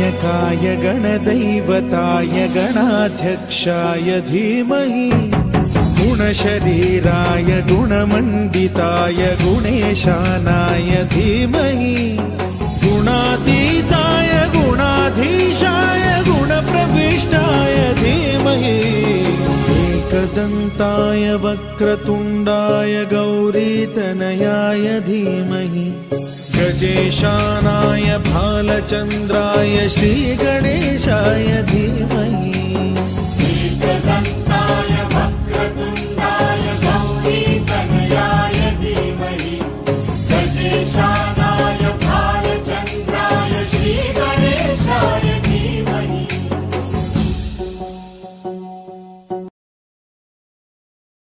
गणनायकाय गणदैवताय गणाध्यक्षाय धीमहि गुणशरीराय गुणमण्डिताय गुणेशानाय धीमहि गुणातीताय गुणाधीशाय गुणप्रविष्टाय धीमहि एकदन्ताय वक्रतुण्डाय गौरीतनयाय धीमहि गजेशानाय भालचन्द्राय श्रीगणेशाय धीमहि एकदन्ताय